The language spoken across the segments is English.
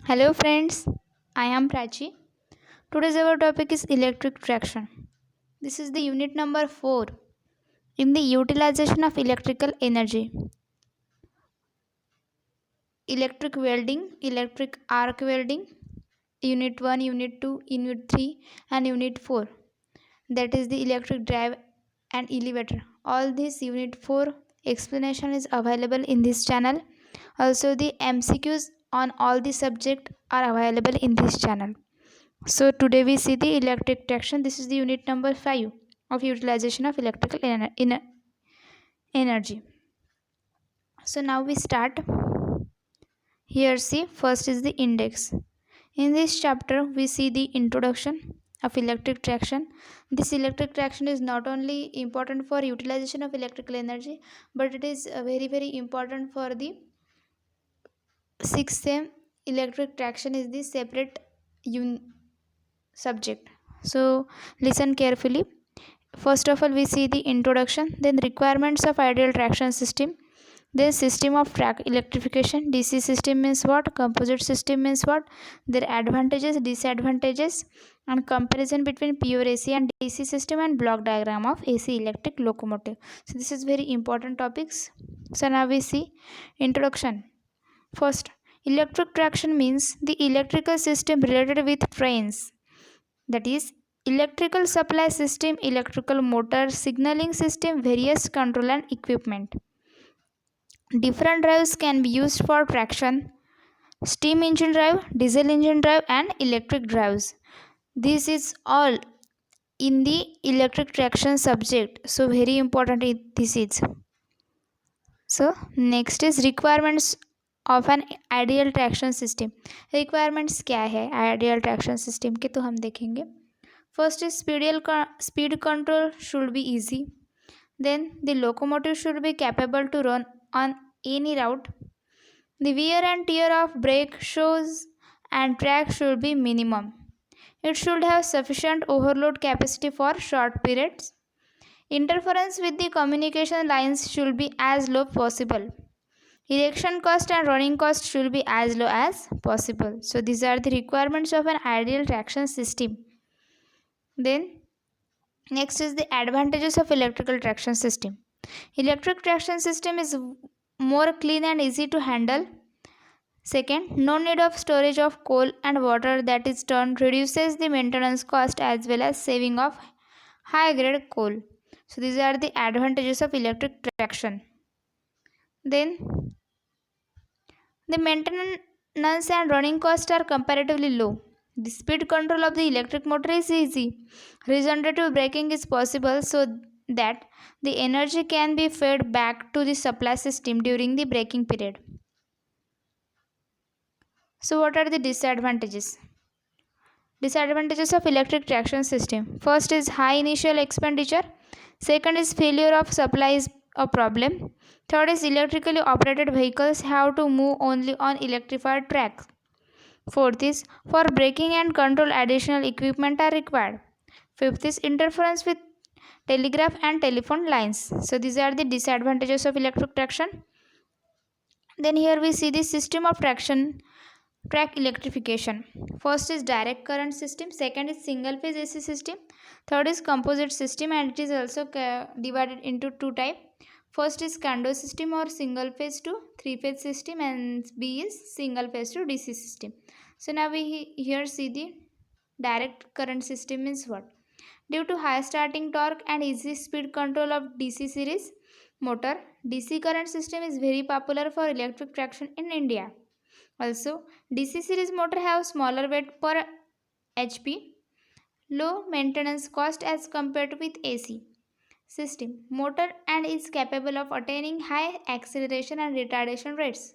Hello friends, I am Prachi. Today's our topic is electric traction. This is the unit number 4 in the utilization of electrical energy. Electric welding, electric arc welding, unit 1, unit 2, unit 3 and unit 4. That is the electric drive and elevator. All this unit 4 explanation is available in this channel. Also the MCQs on all the subject are available in this channel. So today we see the electric traction. This is the unit number 5 of utilization of electrical energy. So now we start. Here see first is the index. In this chapter we see the introduction of electric traction. This electric traction is not only important for utilization of electrical energy, but it is very important for the sixth sem. Electric traction is the separate subject. So listen carefully. First of all, we see the introduction, then requirements of ideal traction system, then system of track electrification. DC system means what, composite system means what, their advantages, disadvantages, and comparison between pure AC and DC system, and block diagram of AC electric locomotive. So this is very important topics. So now we see introduction. First, electric traction means the electrical system related with trains, that is electrical supply system, electrical motor, signaling system, various control and equipment. Different drives can be used for traction: steam engine drive, diesel engine drive and electric drives. This is all in the electric traction subject, so very important this is. So next is requirements of an ideal traction system. Requirements क्या है ideal traction system के, तो हम देखेंगे. First is speed control should be easy. Then the locomotive should be capable to run on any route. The wear and tear of brake shoes and track should be minimum. It should have sufficient overload capacity for short periods. Interference with the communication lines should be as low possible. Erection cost and running cost should be as low as possible. So these are the requirements of an ideal traction system. Then next is the advantages of electrical traction system. Electric traction system is more clean and easy to handle. Second, no need of storage of coal and water, that is turn reduces the maintenance cost as well as saving of high grade coal. So these are the advantages of electric traction. Then the maintenance and running costs are comparatively low. The speed control of the electric motor is easy. Regenerative braking is possible so that the energy can be fed back to the supply system during the braking period. So what are the disadvantages? Disadvantages of electric traction system. First is high initial expenditure. Second is failure of supply is a problem. Third is electrically operated vehicles have to move only on electrified tracks. Fourth is for braking and control additional equipment are required. Fifth is interference with telegraph and telephone lines. So these are the disadvantages of electric traction. Then here we see the system of track electrification. First is direct current system, second is single phase AC system, third is composite system, and it is also divided into two type. First is Kando system or single phase to three phase system, and B is single phase to DC system. So now we here see the direct current system means what? Due to high starting torque and easy speed control of DC series motor, DC current system is very popular for electric traction in India. Also, DC series motor have smaller weight per HP, low maintenance cost as compared with AC system motor, and is capable of attaining high acceleration and retardation rates.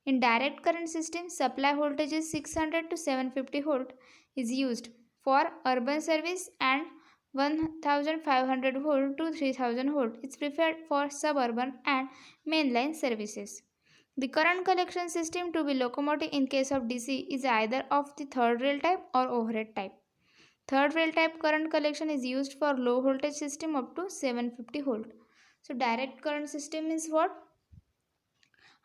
In direct current system, supply voltage is 600 to 750 volt is used for urban service and 1500 volt to 3000 volt is preferred for suburban and mainline services. The current collection system to be locomotive in case of DC is either of the third rail type or overhead type. Third rail type current collection is used for low voltage system up to 750 volt. So direct current system is what?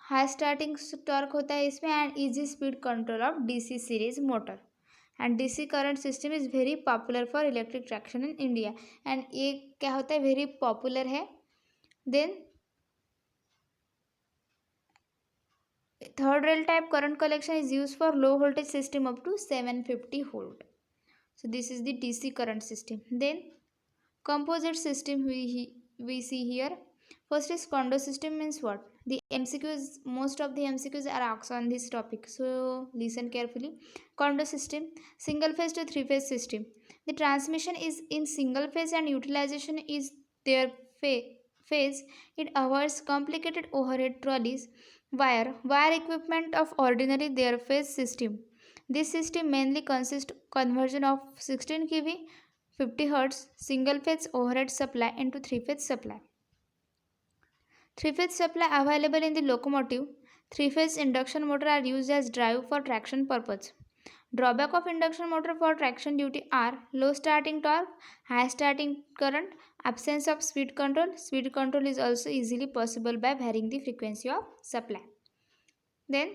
High starting torque होता है इसमें and easy speed control of DC series motor and DC current system is very popular for electric traction in India and ये क्या होता है very popular है. Then third rail type current collection is used for low voltage system up to 750 volt. So this is the DC current system. Then composite system we see here. First is condo system means what? The MCQs, most of the MCQs are asked on this topic. So listen carefully. Condo system, single phase to three phase system. The transmission is in single phase and utilization is their phase. It avoids complicated overhead trolleys, wire equipment of ordinary their phase system. This system mainly consists conversion of 16 kV 50 Hz single phase overhead supply into three phase supply. Three phase supply available in the locomotive. Three phase induction motor are used as drive for traction purpose. Drawback of induction motor for traction duty are low starting torque, high starting current, absence of speed control. Speed control is also easily possible by varying the frequency of supply. Then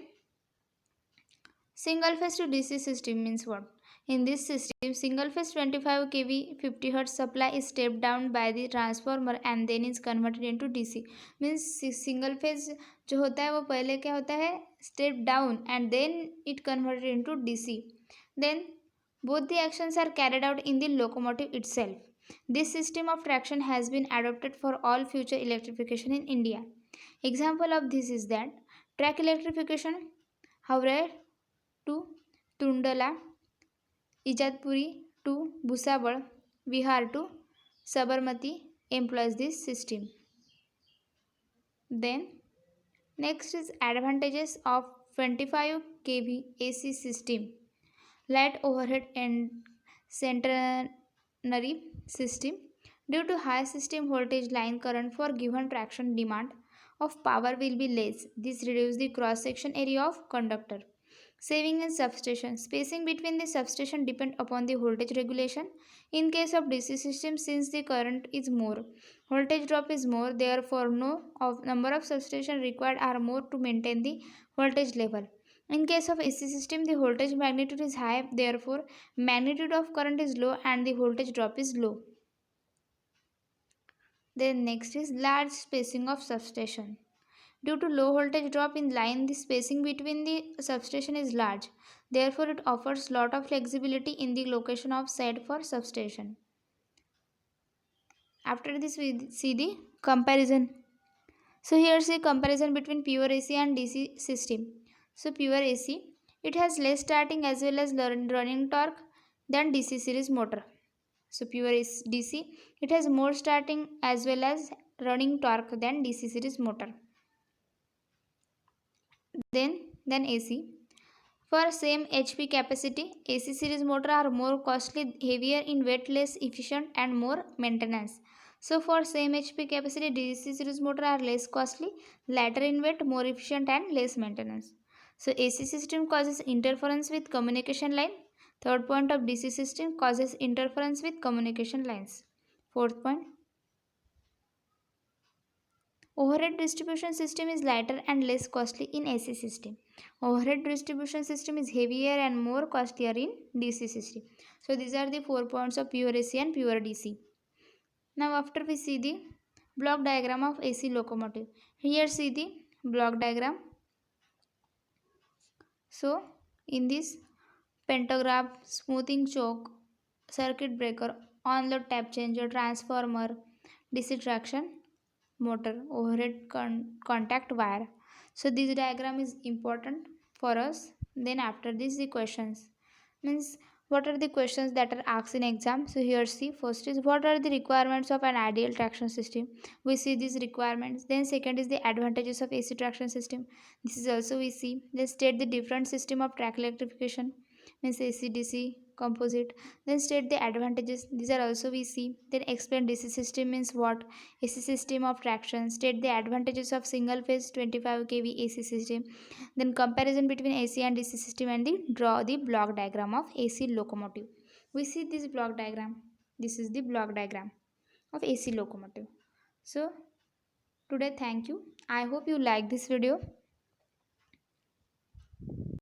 single phase to DC system means what? In this system, single phase 25 kV 50 Hz supply is stepped down by the transformer and then is converted into DC. Means single phase जो होता है वो पहले क्या होता है step down and then it converted into DC. Then both the actions are carried out in the locomotive itself. This system of traction has been adopted for all future electrification in India. Example of this is that track electrification, Howrah to Tundala, Ijatpuri to Bhusawal, Bihar to Sabarmati employs this system. Then next is advantages of 25 kV AC system. Light overhead and centenary system. Due to high system voltage line current for given traction demand of power will be less. This reduces the cross section area of conductor. Saving in substation. Spacing between the substation depend upon the voltage regulation. In case of DC system, since the current is more, voltage drop is more, therefore number of substations required are more to maintain the voltage level. In case of AC system, the voltage magnitude is high, therefore magnitude of current is low and the voltage drop is low. Then next is large spacing of substation. Due to low voltage drop in line, the spacing between the substation is large. Therefore, it offers lot of flexibility in the location of set for substation. After this, we see the comparison. So here's the comparison between pure AC and DC system. So pure AC, it has less starting as well as running torque than DC series motor. So pure DC, it has more starting as well as running torque than DC series motor. Then AC. For same HP capacity, AC series motor are more costly, heavier in weight, less efficient and more maintenance. So for same HP capacity, DC series motor are less costly, lighter in weight, more efficient and less maintenance. So AC system causes interference with communication line. Third point of DC system causes interference with communication lines. Fourth point, overhead distribution system is lighter and less costly in AC system. Overhead distribution system is heavier and more costlier in DC system. So these are the 4 points of pure AC and pure DC. Now after we see the block diagram of AC locomotive. Here see the block diagram. So in this pantograph, smoothing choke, circuit breaker, on-load tap changer, transformer, DC traction motor, overhead contact wire. So this diagram is important for us. Then after this the questions means what are the questions that are asked in exam. So here see, first is what are the requirements of an ideal traction system. We see these requirements. Then second is the advantages of AC traction system. This is also we see. Then state the different system of track electrification means AC DC composite. Then state the advantages. These are also we see. Then explain DC system means what, AC system of traction. State the advantages of single phase 25 kV AC system. Then comparison between AC and DC system and draw the block diagram of AC locomotive. We see this block diagram. This is the block diagram of AC locomotive. So today thank you. I hope you like this video.